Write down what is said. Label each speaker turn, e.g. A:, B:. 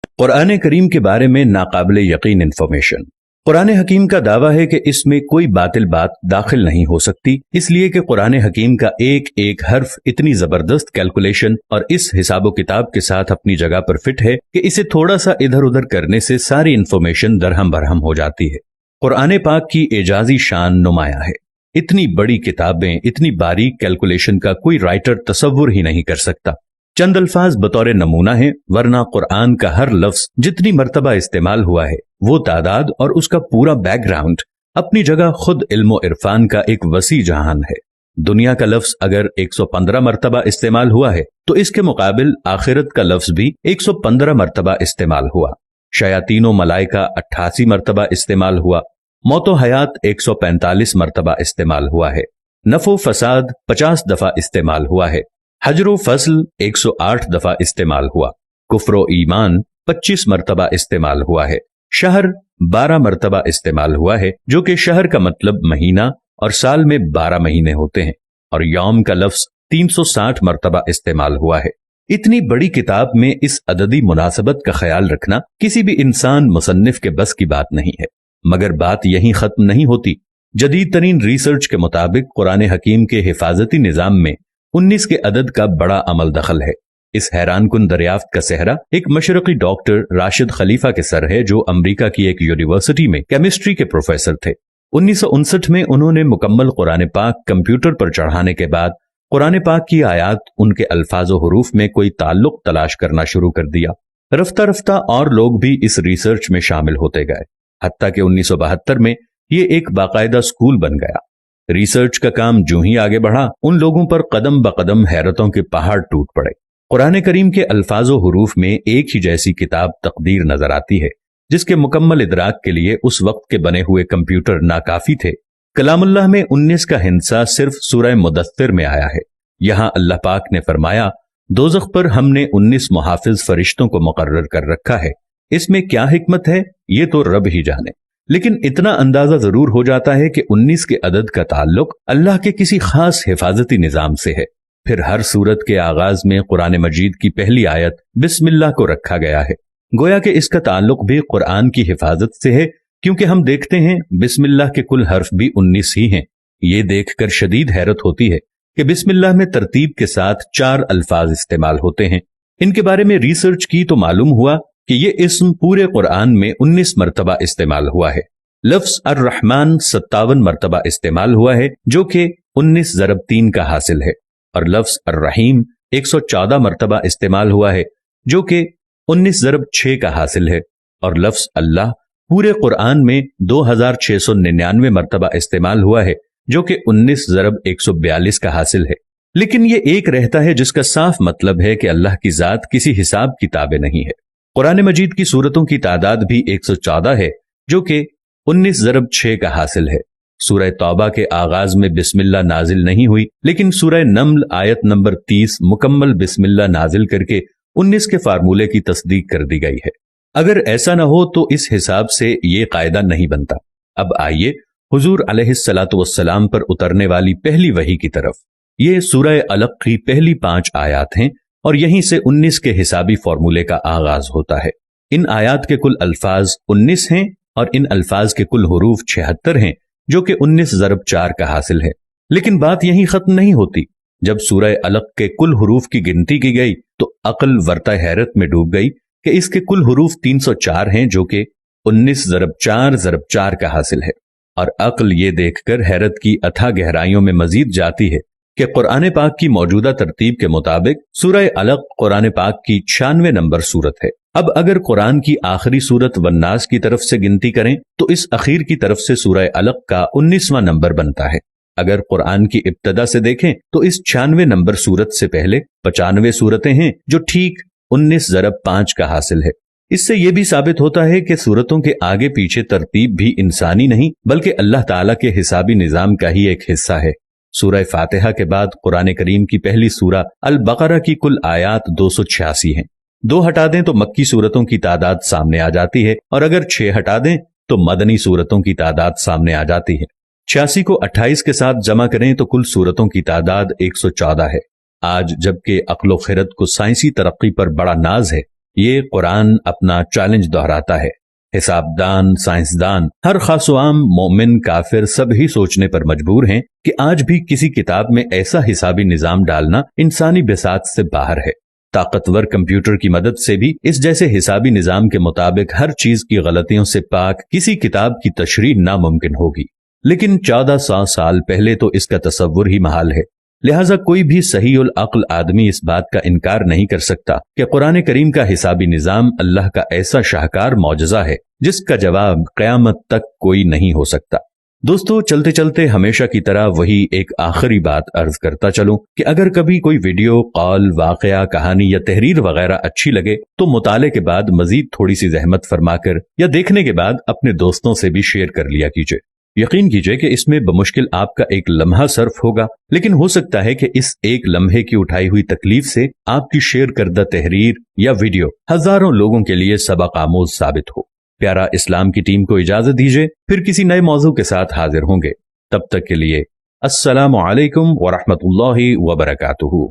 A: कुरान करीम के बारे में नाकाबिल यकीन इंफॉर्मेशन। कुरान हकीम का दावा है कि इसमें कोई बातिल बात दाखिल नहीं हो सकती, इसलिए कि कुरान हकीम का एक एक हर्फ इतनी जबरदस्त कैलकुलेशन और इस हिसाबो किताब के साथ अपनी जगह पर फिट है कि इसे थोड़ा सा इधर उधर करने से सारी इंफॉर्मेशन दरहम बरहम हो जाती है। कुरान पाक की एजाजी शान नुमाया है। इतनी बड़ी किताबें, इतनी बारीक कैलकुलेशन का कोई राइटर तसव्वुर ही नहीं कर सकता। चंद अल्फाज बतौर नमूना है, वरना कुरान का हर लफ्ज जितनी मर्तबा इस्तेमाल हुआ है वो तादाद और उसका पूरा बैकग्राउंड अपनी जगह खुद इल्म इरफान का एक वसी जहान है। दुनिया का लफ्ज अगर 115 मर्तबा इस्तेमाल हुआ है तो इसके मुकाबिल आखिरत का लफ्ज भी 115 मर्तबा इस्तेमाल हुआ। शयातीनो मलाइका 88 मर्तबा इस्तेमाल हुआ। मौतो हयात 145 मर्तबा इस्तेमाल हुआ है। नफो फसाद 50 दफा इस्तेमाल हुआ है। हजरो फसल 108 दफा इस्तेमाल हुआ। कुफ्रो ईमान 25 मर्तबा इस्तेमाल हुआ है। शहर 12 मर्तबा इस्तेमाल हुआ है, जो कि शहर का मतलब महीना और साल में 12 महीने होते हैं। और यौम का लफ्ज 360 मर्तबा इस्तेमाल हुआ है। इतनी बड़ी किताब में इस अददी मुनासबत का ख्याल रखना किसी भी इंसान मुसन्निफ के बस की बात नहीं है। मगर बात यहीं खत्म नहीं होती। जदीद तरीन रिसर्च के मुताबिक कुरान हकीम के हिफाजती निजाम में 19 के अदद का बड़ा अमल दखल है। इस हैरानकुन दरियाफ्त का सेहरा एक मशरकी डॉक्टर राशिद खलीफा के सर है, जो अमेरिका की एक यूनिवर्सिटी में केमिस्ट्री के प्रोफेसर थे। 1959 में उन्होंने मुकम्मल कुरान पाक कंप्यूटर पर चढ़ाने के बाद कुरान पाक की आयात, उनके अल्फाज और हुरूफ में कोई ताल्लुक तलाश करना शुरू कर दिया। रफ्ता रफ्ता और लोग भी इस रिसर्च में शामिल होते गए, हत्ता कि 1972 में ये एक बाकायदा स्कूल बन गया। रिसर्च का काम जो ही आगे बढ़ा, उन लोगों पर कदम बकदम हैरतों के पहाड़ टूट पड़े। कुरान करीम के अल्फाज और हुरूफ में एक ही जैसी किताब तकदीर नजर आती है, जिसके मुकम्मल इदराक के लिए उस वक्त के बने हुए कंप्यूटर नाकाफी थे। कलामुल्लाह में 19 का हिस्सा सिर्फ सूरह मुदस्सिर में आया है। यहाँ अल्लाह पाक ने फरमाया, दोज़ख पर हमने 19 मुहाफिज फरिश्तों को मुकर्रर कर रखा है। इसमें क्या हिकमत है ये तो रब ही जाने, लेकिन इतना अंदाजा जरूर हो जाता है कि 19 के अदद का ताल्लुक अल्लाह के किसी खास हिफाजती निजाम से है। फिर हर सूरत के आगाज में कुरान मजीद की पहली आयत बिस्मिल्लाह को रखा गया है, गोया कि इसका ताल्लुक भी कुरान की हिफाजत से है, क्योंकि हम देखते हैं बिस्मिल्लाह के कुल हर्फ भी 19 ही हैं। ये देखकर शदीद हैरत होती है कि बिस्मिल्लाह में तरतीब के साथ 4 अल्फाज इस्तेमाल होते हैं। इनके बारे में रिसर्च की तो मालूम हुआ कि ये इस्म पूरे कुरान में 19 मर्तबा इस्तेमाल हुआ है। लफ्ज अर रहमान 57 मर्तबा इस्तेमाल हुआ है, जो कि 19 ज़रब 3 का हासिल है। और लफ्ज अर रहीम 114 मर्तबा इस्तेमाल हुआ है, जो कि 19 ज़रब 6 का हासिल है। और लफ्ज अल्लाह पूरे कुरान में 2699 मर्तबा इस्तेमाल हुआ है, जो कि 19 ज़रब 142 का हासिल है। लेकिन ये एक रहता है जिसका साफ मतलब है कि अल्लाह की जात किसी हिसाब किताबे नहीं है। कुरान मजीद की सूरतों की तादाद भी 114 है, जो कि 19 ज़रब 6 का हासिल है। सूरह तौबा के आगाज में बिस्मिल्लाह नाजिल नहीं हुई, लेकिन सूरह नम्ल आयत नंबर 30 मुकम्मल बिस्मिल्लाह नाजिल करके 19 के फार्मूले की तस्दीक कर दी गई है। अगर ऐसा न हो तो इस हिसाब से ये कायदा नहीं बनता। अब आइए हुजूर अलैहिस्सलातु वस्सलाम पर उतरने वाली पहली वही की तरफ। ये सूरह अलक की पहली 5 आयात हैं और यहीं से 19 के हिसाबी फार्मूले का आगाज होता है। इन आयात के कुल अल्फाज 19 हैं और इन अल्फाज के कुल हुरूफ 76 हैं, जो कि 19 ज़रब 4 का हासिल है। लेकिन बात यहीं खत्म नहीं होती। जब सूरह अलक के कुल हुरूफ की गिनती की गई तो अक्ल वर्ता हैरत में डूब गई कि इसके कुल हुरूफ 304 हैं, जो कि 19 ज़रब 4 ज़रब 4 का हासिल है। और अक्ल ये देखकर हैरत की अथाह गहराइयों में मजीद जाती है कि कुरान पाक की मौजूदा तरतीब के मुताबिक सूरह अलक कुरान पाक की 96 नंबर सूरत है। अब अगर कुरान की आखिरी सूरत वन्नास की तरफ से गिनती करें तो इस अखीर की तरफ से सूरह अलक का 19वां नंबर बनता है। अगर कुरान की इब्तदा से देखें तो इस 96 नंबर सूरत से पहले 95 सूरतें हैं, जो ठीक 19 ज़रब 5 का हासिल है। इससे यह भी साबित होता है कि सूरतों के आगे पीछे तरतीब भी इंसानी नहीं बल्कि अल्लाह ताला के हिसाबी निजाम का ही एक हिस्सा है। सूरह फातिहा के बाद कुरान करीम की पहली सूरा अल बकरा की कुल आयात 286 हैं। 2 हटा दें तो मक्की सूरतों की तादाद सामने आ जाती है, और अगर 6 हटा दें तो मदनी सूरतों की तादाद सामने आ जाती है। 86 को 28 के साथ जमा करें तो कुल सूरतों की तादाद 114 है। आज जबकि अक्लो खिरत को साइंसी तरक्की पर बड़ा नाज है, یہ قرآن اپنا چیلنج دہراتا ہے۔ حسابدان، سائنسدان، ہر خاص و عام، مومن، کافر سب ہی سوچنے پر مجبور ہیں کہ آج بھی کسی کتاب میں ایسا حسابی نظام ڈالنا انسانی بساط سے باہر ہے۔ طاقتور کمپیوٹر کی مدد سے بھی اس جیسے حسابی نظام کے مطابق ہر چیز کی غلطیوں سے پاک کسی کتاب کی تشریح ناممکن ہوگی، لیکن 1400 سال پہلے تو اس کا تصور ہی محال ہے۔ لہٰذا کوئی بھی صحیح العقل آدمی اس بات کا انکار نہیں کر سکتا کہ قرآن کریم کا حسابی نظام اللہ کا ایسا شاہکار معجزہ ہے جس کا جواب قیامت تک کوئی نہیں ہو سکتا۔ دوستو، چلتے چلتے ہمیشہ کی طرح وہی ایک آخری بات عرض کرتا چلوں کہ اگر کبھی کوئی ویڈیو، قول، واقعہ، کہانی یا تحریر وغیرہ اچھی لگے تو مطالعے کے بعد مزید تھوڑی سی زحمت فرما کر یا دیکھنے کے بعد اپنے دوستوں سے بھی شیئر کر لیا کیجیے۔ یقین کیجیے کہ اس میں بمشکل آپ کا ایک لمحہ صرف ہوگا، لیکن ہو سکتا ہے کہ اس ایک لمحے کی اٹھائی ہوئی تکلیف سے آپ کی شیئر کردہ تحریر یا ویڈیو ہزاروں لوگوں کے لیے سبق آموز ثابت ہو۔ پیارا اسلام کی ٹیم کو اجازت دیجیے، پھر کسی نئے موضوع کے ساتھ حاضر ہوں گے۔ تب تک کے لیے السلام علیکم ورحمۃ اللہ وبرکاتہ۔